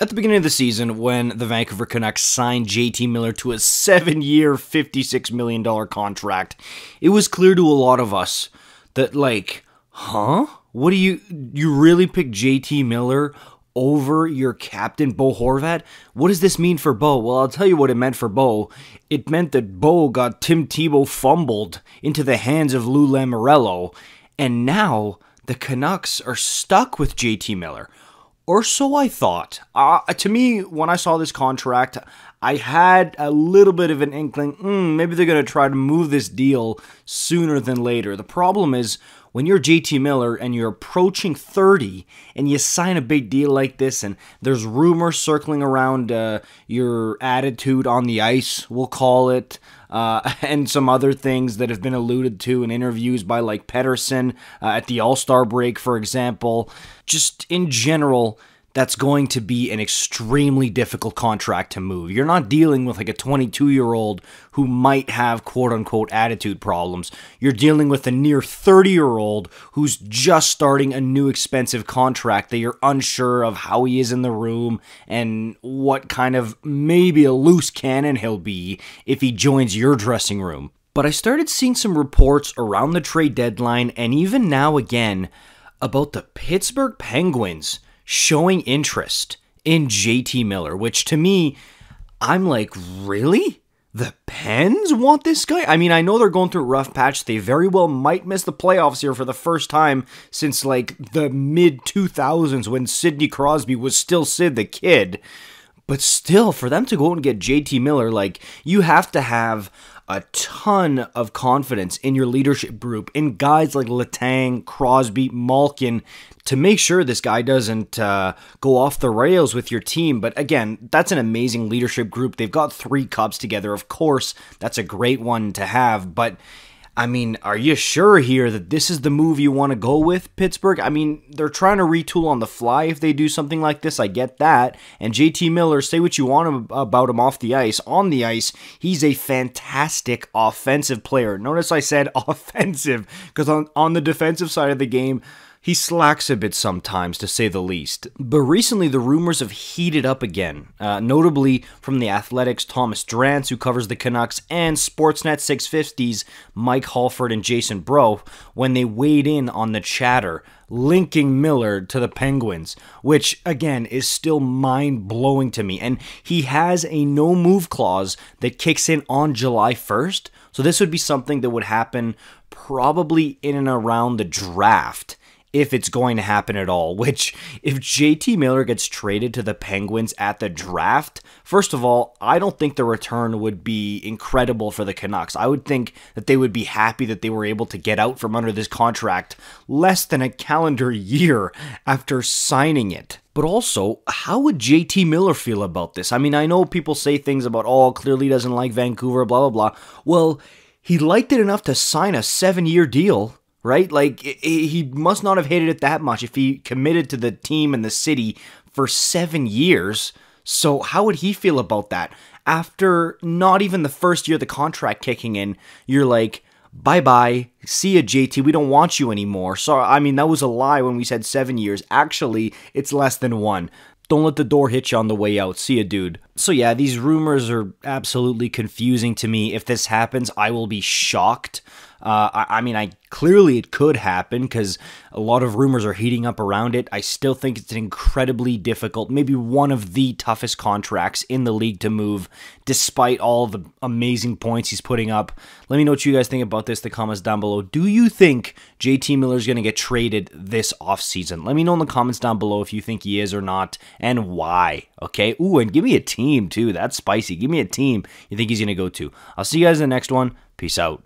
At the beginning of the season, when the Vancouver Canucks signed JT Miller to a 7-year, $56 million contract, it was clear to a lot of us that, huh? What do you really pick JT Miller over your captain, Bo Horvat? What does this mean for Bo? Well, I'll tell you what it meant for Bo. It meant that Bo got Tim Tebow fumbled into the hands of Lou Lamoriello, and now the Canucks are stuck with JT Miller. Or so I thought. To me, when I saw this contract, I had a little bit of an inkling, maybe they're going to try to move this deal sooner than later. The problem is, when you're JT Miller and you're approaching 30 and you sign a big deal like this and there's rumors circling around your attitude on the ice, we'll call it, and some other things that have been alluded to in interviews by Pettersson at the All-Star break, for example. Just in general, that's going to be an extremely difficult contract to move. You're not dealing with a 22-year-old who might have quote-unquote attitude problems. You're dealing with a near 30-year-old who's just starting a new expensive contract that you're unsure of how he is in the room and what kind of maybe a loose cannon he'll be if he joins your dressing room. But I started seeing some reports around the trade deadline and even now again about the Pittsburgh Penguins showing interest in JT Miller, which to me, I'm like, really? The Pens want this guy? I mean, I know they're going through a rough patch. They very well might miss the playoffs here for the first time since the mid-2000s when Sidney Crosby was still Sid the Kid. But still, for them to go and get JT Miller, you have to have a ton of confidence in your leadership group, in guys like Letang, Crosby, Malkin, to make sure this guy doesn't go off the rails with your team. But again, that's an amazing leadership group. They've got 3 cups together. Of course, that's a great one to have. But I mean, are you sure here that this is the move you want to go with, Pittsburgh? I mean, they're trying to retool on the fly if they do something like this. I get that. And JT Miller, say what you want about him off the ice. On the ice, he's a fantastic offensive player. Notice I said offensive, because on the defensive side of the game, he slacks a bit sometimes, to say the least. But recently, the rumors have heated up again, notably from The Athletic's Thomas Drance, who covers the Canucks, and Sportsnet 650's Mike Halford and Jason Bro, when they weighed in on the chatter linking Miller to the Penguins, which, again, is still mind-blowing to me. And he has a no-move clause that kicks in on July 1st, so this would be something that would happen probably in and around the draft, if it's going to happen at all, which, if JT Miller gets traded to the Penguins at the draft, first of all, I don't think the return would be incredible for the Canucks. I would think that they would be happy that they were able to get out from under this contract less than a calendar year after signing it. But also, how would JT Miller feel about this? I mean, I know people say things about, clearly doesn't like Vancouver, blah, blah, blah. Well, he liked it enough to sign a 7-year deal, right? He must not have hated it that much if he committed to the team and the city for 7 years. So how would he feel about that? After not even the first year of the contract kicking in, you're like, bye-bye, see ya, JT, we don't want you anymore. So, I mean, that was a lie when we said 7 years. Actually, it's less than 1. Don't let the door hit you on the way out. See ya, dude. So yeah, these rumors are absolutely confusing to me. If this happens, I will be shocked. I mean, clearly it could happen because a lot of rumors are heating up around it. I still think it's an incredibly difficult, maybe one of the toughest contracts in the league to move, despite all the amazing points he's putting up. Let me know what you guys think about this in the comments down below. Do you think JT Miller's going to get traded this offseason? Let me know in the comments down below if you think he is or not, and why, okay? Ooh, and give me a team, too. That's spicy. Give me a team you think he's going to go to. I'll see you guys in the next one. Peace out.